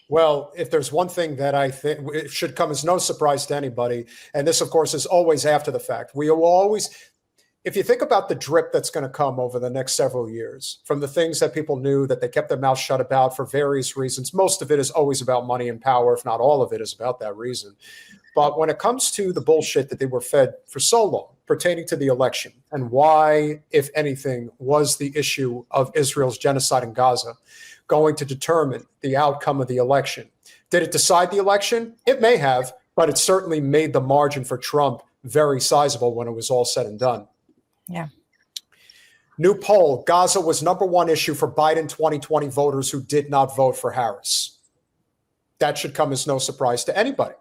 Well, if there's one thing that I think it should come as no surprise to anybody, and this, of course, is always after the fact, we will always, if you think about the drip that's going to come over the next several years from the things that people knew that they kept their mouth shut about for various reasons, most of it is always about money and power, if not all of it is about that reason. But when it comes to the bullshit that they were fed for so long pertaining to the election and why, if anything, was the issue of Israel's genocide in Gaza going to determine the outcome of the election? Did it decide the election? It may have, but it certainly made the margin for Trump very sizable when it was all said and done. Yeah. New poll, Gaza was #1 issue for Biden 2020 voters who did not vote for Harris. That should come as no surprise to anybody.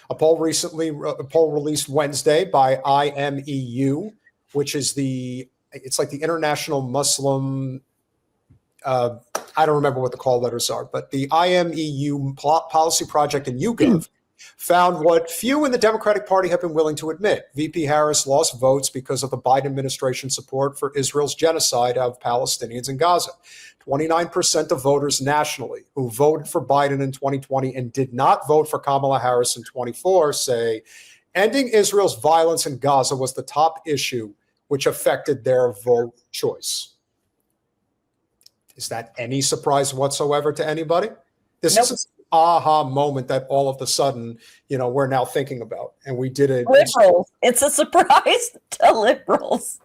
A poll released Wednesday by IMEU, which is it's like the International Muslim, I don't remember what the call letters are, but the IMEU policy project in YouGov found what few in the Democratic Party have been willing to admit. VP Harris lost votes because of the Biden administration support for Israel's genocide of Palestinians in Gaza. 29% of voters nationally who voted for Biden in 2020 and did not vote for Kamala Harris in 24 say ending Israel's violence in Gaza was the top issue which affected their vote choice. Is that any surprise whatsoever to anybody? This is an aha moment that all of a sudden, we're now thinking about. And we did it. Liberals. It's a surprise to liberals.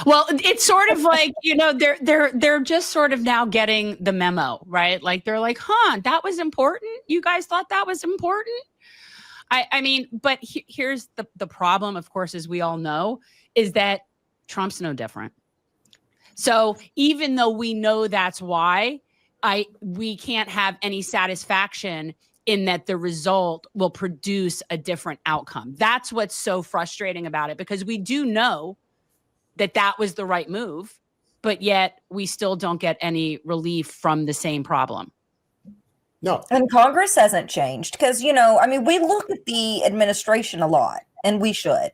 Well, it's sort of like, they're just sort of now getting the memo, right? Like they're like, that was important. You guys thought that was important. I mean, but here's the problem, of course, as we all know, is that Trump's no different. So even though we know that's why, we can't have any satisfaction in that the result will produce a different outcome. That's what's so frustrating about it, because we do know that was the right move, but yet we still don't get any relief from the same problem. No. And Congress hasn't changed because, we look at the administration a lot, and we should.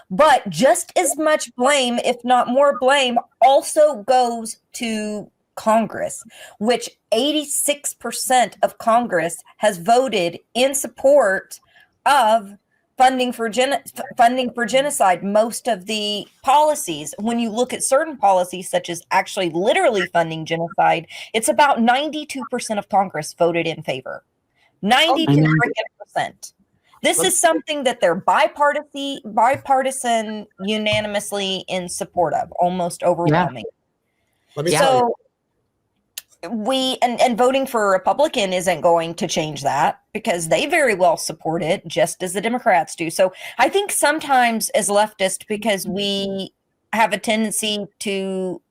But just as much blame, if not more blame, also goes to Congress, which 86% of Congress has voted in support of funding for genocide. Most of the policies, when you look at certain policies, such as actually literally funding genocide, it's about 92% of Congress voted in favor. 92%. This is something that they're bipartisan, unanimously in support of, almost overwhelming. Let me tell you. And voting for a Republican isn't going to change that, because they very well support it, just as the Democrats do. So I think sometimes as leftists, because we have a tendency to,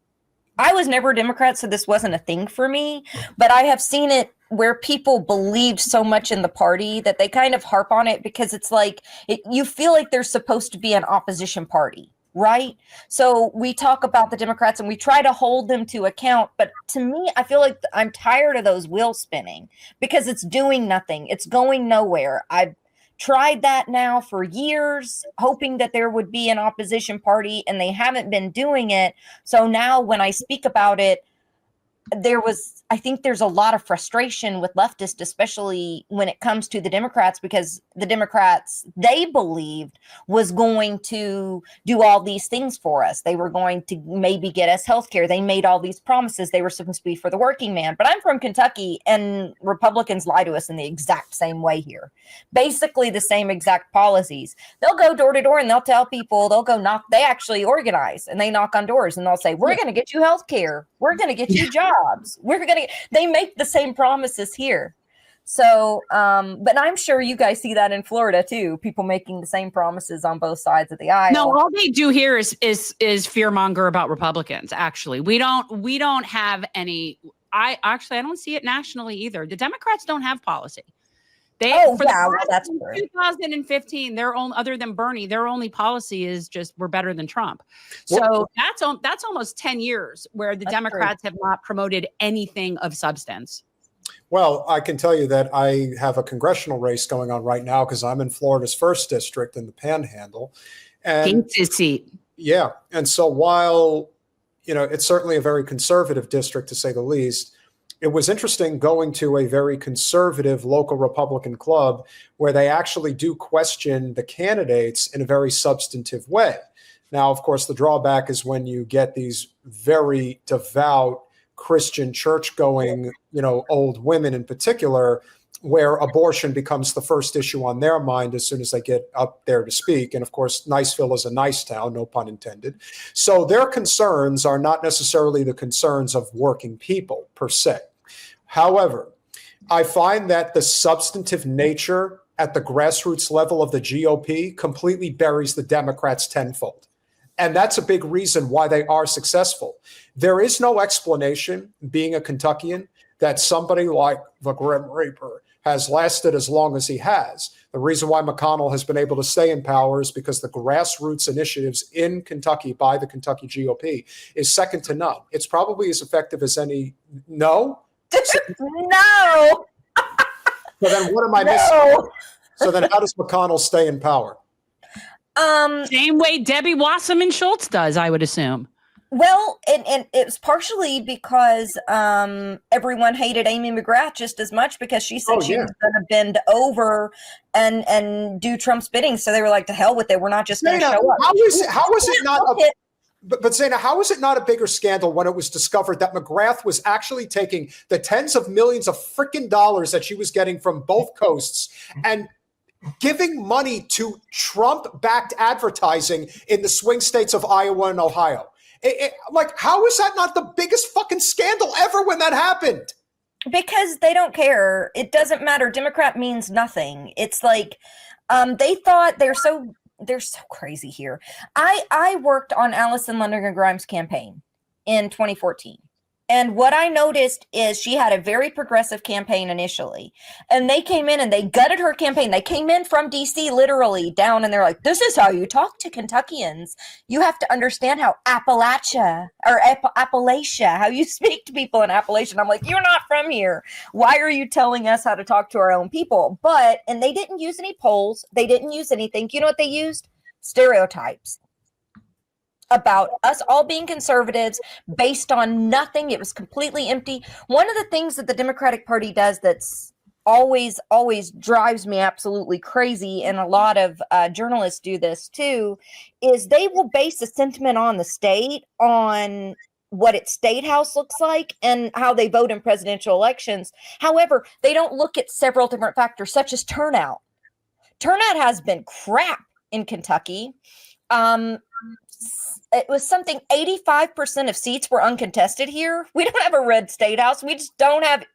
I was never a Democrat, so this wasn't a thing for me, but I have seen it where people believed so much in the party that they kind of harp on it, because it's like, you feel like there's supposed to be an opposition party. Right. So we talk about the Democrats and we try to hold them to account. But to me, I feel like I'm tired of those wheel spinning, because it's doing nothing. It's going nowhere. I've tried that now for years, hoping that there would be an opposition party, and they haven't been doing it. So now when I speak about it, I think there's a lot of frustration with leftists, especially when it comes to the Democrats, because the Democrats, they believed, was going to do all these things for us. They were going to maybe get us health care. They made all these promises. They were supposed to be for the working man. But I'm from Kentucky, and Republicans lie to us in the exact same way here. Basically the same exact policies. They'll go door to door and they'll tell people, they'll go knock. They actually organize and they knock on doors and they'll say, we're going to get you health care. We're going to get you jobs. They make the same promises here. So, but I'm sure you guys see that in Florida too. People making the same promises on both sides of the aisle. No, all they do here is fearmonger about Republicans. Actually, we don't have any. I don't see it nationally either. The Democrats don't have policy. That's true. 2015, their own, other than Bernie, their only policy is just we're better than Trump. So that's almost 10 years where the Democrats have not promoted anything of substance. Well, I can tell you that I have a congressional race going on right now because I'm in Florida's 1st district in the Panhandle. And Gates' seat. Yeah. And so while, it's certainly a very conservative district, to say the least, it was interesting going to a very conservative local Republican club where they actually do question the candidates in a very substantive way. Now, of course, the drawback is when you get these very devout Christian church-going, old women in particular, where abortion becomes the first issue on their mind as soon as they get up there to speak. And of course, Niceville is a nice town, no pun intended. So their concerns are not necessarily the concerns of working people per se. However, I find that the substantive nature at the grassroots level of the GOP completely buries the Democrats tenfold. And that's a big reason why they are successful. There is no explanation, being a Kentuckian, that somebody like the Grim Reaper has lasted as long as he has. The reason why McConnell has been able to stay in power is because the grassroots initiatives in Kentucky by the Kentucky GOP is second to none. It's probably as effective as any. No? No. So then what am I missing? So then how does McConnell stay in power? Same way Debbie Wasserman Schultz does, I would assume. Well, and it was partially because everyone hated Amy McGrath just as much because she said she was going to bend over and do Trump's bidding. So they were like, to hell with it. We're not just going to show up. How is it not But Zeynab, how is it not a bigger scandal when it was discovered that McGrath was actually taking the tens of millions of freaking dollars that she was getting from both coasts and giving money to Trump-backed advertising in the swing states of Iowa and Ohio? How is that not the biggest fucking scandal ever when that happened? Because they don't care. It doesn't matter. Democrat means nothing. It's like they thought they're so crazy here. I worked on Allison Lundgren Grimes' campaign in 2014. And what I noticed is she had a very progressive campaign initially. And they came in and they gutted her campaign. They came in from DC literally down and they're like, this is how you talk to Kentuckians. You have to understand how Appalachia, how you speak to people in Appalachia. I'm like, you're not from here. Why are you telling us how to talk to our own people? And they didn't use any polls. They didn't use anything. You know what they used? Stereotypes about us all being conservatives based on nothing. It was completely empty. One of the things that the Democratic Party does that's always drives me absolutely crazy, and a lot of journalists do this too, is they will base a sentiment on the state on what its state house looks like and how they vote in presidential elections. However, they don't look at several different factors such as turnout. Turnout has been crap in Kentucky. It was something 85% of seats were uncontested here. We don't have a red state house. We just don't have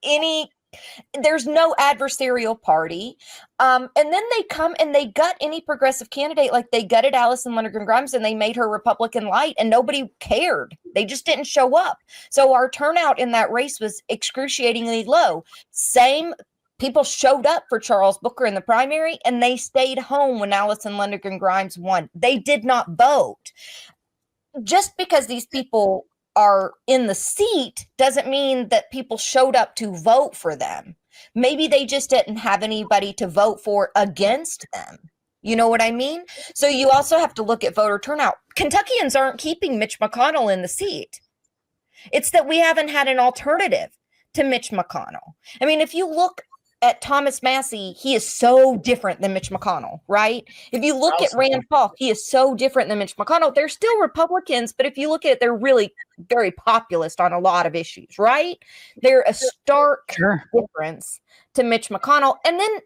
there's no adversarial party. And then they come and they gut any progressive candidate, like they gutted Allison Lundgren Grimes and they made her Republican light and nobody cared. They just didn't show up. So our turnout in that race was excruciatingly low. People showed up for Charles Booker in the primary and they stayed home when Allison Lundgren Grimes won. They did not vote. Just because these people are in the seat doesn't mean that people showed up to vote for them. Maybe they just didn't have anybody to vote for against them. You know what I mean? So you also have to look at voter turnout. Kentuckians aren't keeping Mitch McConnell in the seat. It's that we haven't had an alternative to Mitch McConnell. I mean, if you look at Thomas Massie, he is so different than Mitch McConnell, right? If you look at Rand Paul, he is so different than Mitch McConnell. They're still Republicans, but if you look at it, they're really very populist on a lot of issues, right? They're a stark difference to Mitch McConnell. And then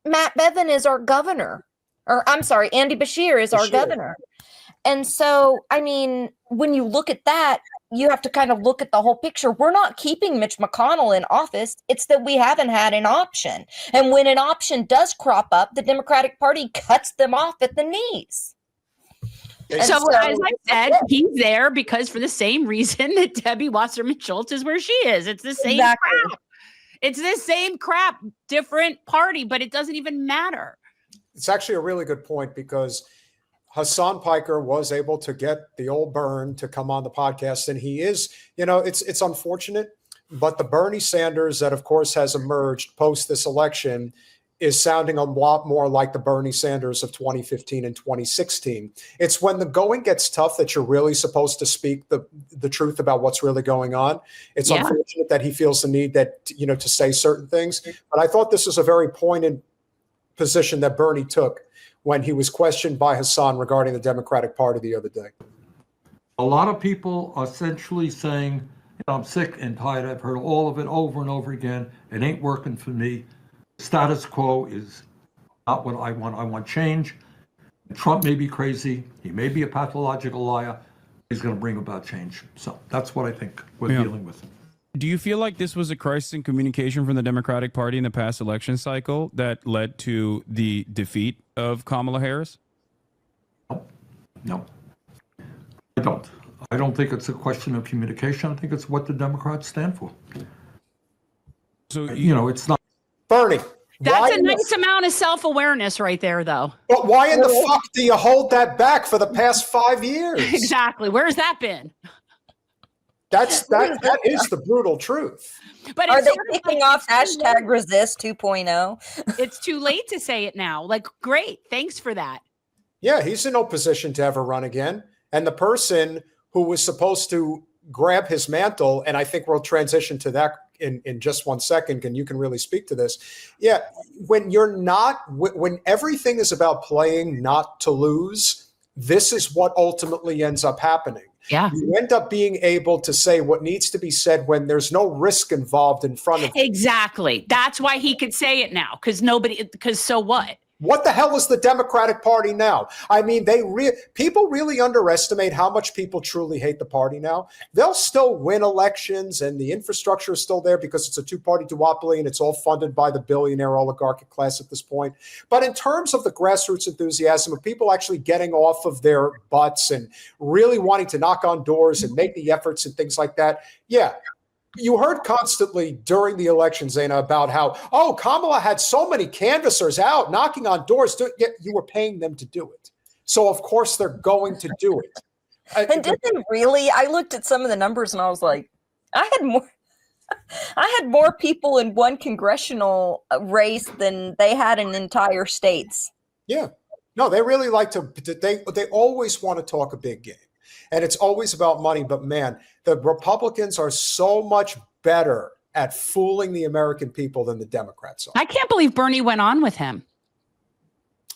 Matt Bevin is our governor. Andy Beshear is our governor. And so, I mean, when you look at that, you have to kind of look at the whole picture. We're not keeping Mitch McConnell in office. It's that we haven't had an option. And when an option does crop up, the Democratic Party cuts them off at the knees. So as I said, he's there because for the same reason that Debbie Wasserman Schultz is where she is. It's the same crap. It's the same crap, different party, but it doesn't even matter. It's actually a really good point because Hasan Piker was able to get the old Bern to come on the podcast. And he is, it's unfortunate, but the Bernie Sanders that, of course, has emerged post this election is sounding a lot more like the Bernie Sanders of 2015 and 2016. It's when the going gets tough that you're really supposed to speak the truth about what's really going on. It's unfortunate that he feels the need that, to say certain things. But I thought this was a very pointed position that Bernie took when he was questioned by Hasan regarding the Democratic Party the other day. A lot of people are essentially saying, I'm sick and tired. I've heard all of it over and over again. It ain't working for me. Status quo is not what I want. I want change. Trump may be crazy. He may be a pathological liar. He's going to bring about change. So that's what I think we're dealing with. Do you feel like this was a crisis in communication from the Democratic Party in the past election cycle that led to the defeat of Kamala Harris? No, I don't. I don't think it's a question of communication. I think it's what the Democrats stand for. So, it's not. Bernie. That's a nice amount of self-awareness right there, though. But why in the fuck do you hold that back for the past 5 years? Exactly. Where's that been? That is the brutal truth. But Are it's they sort of kicking like, off hashtag resist 2.0? it's too late to say it now. Like, great. Thanks for that. Yeah, he's in no position to ever run again. And the person who was supposed to grab his mantle, and I think we'll transition to that in just 1 second, and you can really speak to this. Yeah, when everything is about playing not to lose, this is what ultimately ends up happening. Yeah. You end up being able to say what needs to be said when there's no risk involved in front of you. Exactly. That's why he could say it now, because so what? What the hell is the Democratic Party now? I mean, people really underestimate how much people truly hate the party now. They'll still win elections and the infrastructure is still there because it's a two-party duopoly and it's all funded by the billionaire oligarchic class at this point. But in terms of the grassroots enthusiasm of people actually getting off of their butts and really wanting to knock on doors and make the efforts and things like that, yeah. You heard constantly during the election, Zeynab, about how, Kamala had so many canvassers out knocking on doors. Yet you were paying them to do it. So, of course, they're going to do it. And did they really? I looked at some of the numbers and I was like, I had more people in one congressional race than they had in entire states. Yeah. No, they really like they always want to talk a big game. And it's always about money. But man, the Republicans are so much better at fooling the American people than the Democrats are. I can't believe Bernie went on with him.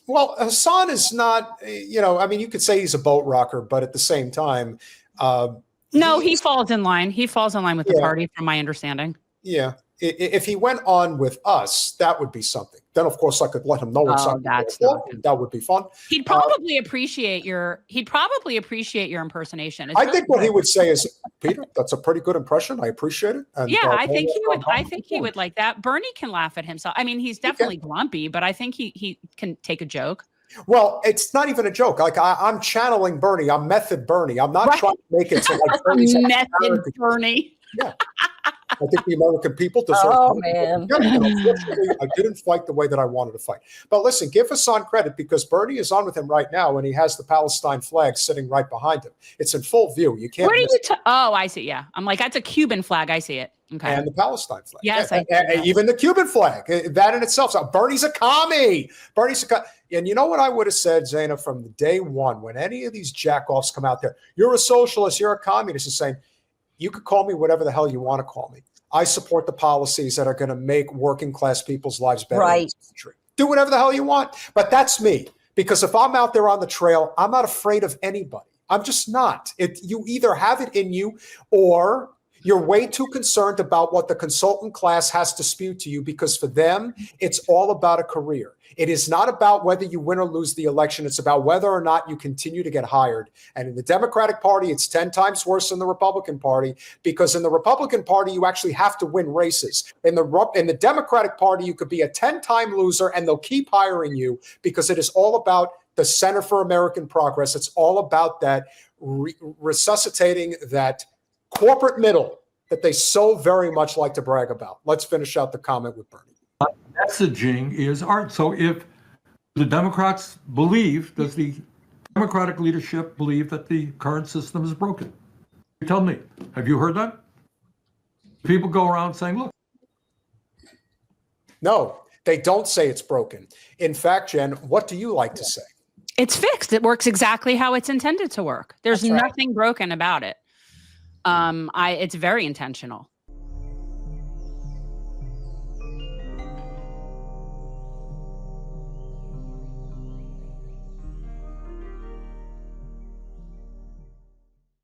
Well, Hasan is not, you could say he's a boat rocker, but at the same time. No, he falls in line. He falls in line with the party, from my understanding. Yeah. If he went on with us, that would be something. Then, of course, I could let him know what's up. That would be fun. He'd probably appreciate your impersonation. I think what he would say is, Peter, that's a pretty good impression. I appreciate it. And, I think he would. I think he would like that. Bernie can laugh at himself. I mean, he's definitely grumpy, but I think he can take a joke. Well, it's not even a joke. Like I'm channeling Bernie. I'm method Bernie. I'm not trying to make it so like Bernie's method Bernie. Yeah. I think the American people deserve. Oh, man. Unfortunately, I didn't fight the way that I wanted to fight. But listen, give Hasan credit because Bernie is on with him right now, and he has the Palestine flag sitting right behind him. It's in full view. You can't. Where do you? I see. Yeah, I'm like, that's a Cuban flag. I see it. Okay. And the Palestine flag. Yes, even the Cuban flag. That in itself. So Bernie's a commie. And you know what I would have said, Zeynab, from the day one, when any of these jackoffs come out there, you're a socialist, you're a communist, is saying, you could call me whatever the hell you want to call me. I support the policies that are going to make working class people's lives better in this country. Do whatever the hell you want. But that's me. Because if I'm out there on the trail, I'm not afraid of anybody. I'm just not. You either have it in you or you're way too concerned about what the consultant class has to spew to you because for them, it's all about a career. It is not about whether you win or lose the election. It's about whether or not you continue to get hired. And in the Democratic Party, it's 10 times worse than the Republican Party because in the Republican Party, you actually have to win races. In the Democratic Party, you could be a 10-time loser and they'll keep hiring you because it is all about the Center for American Progress. It's all about that resuscitating that corporate middle that they so very much like to brag about. Let's finish out the comment with Bernie. Messaging is art. So if the Democrats believe, does the Democratic leadership believe that the current system is broken? You tell me, have you heard that? People go around saying, look. No, They don't say it's broken. In fact, Jen, what do you like to say? It's fixed. It works exactly how it's intended to work. There's That's right. nothing broken about it. It's very intentional.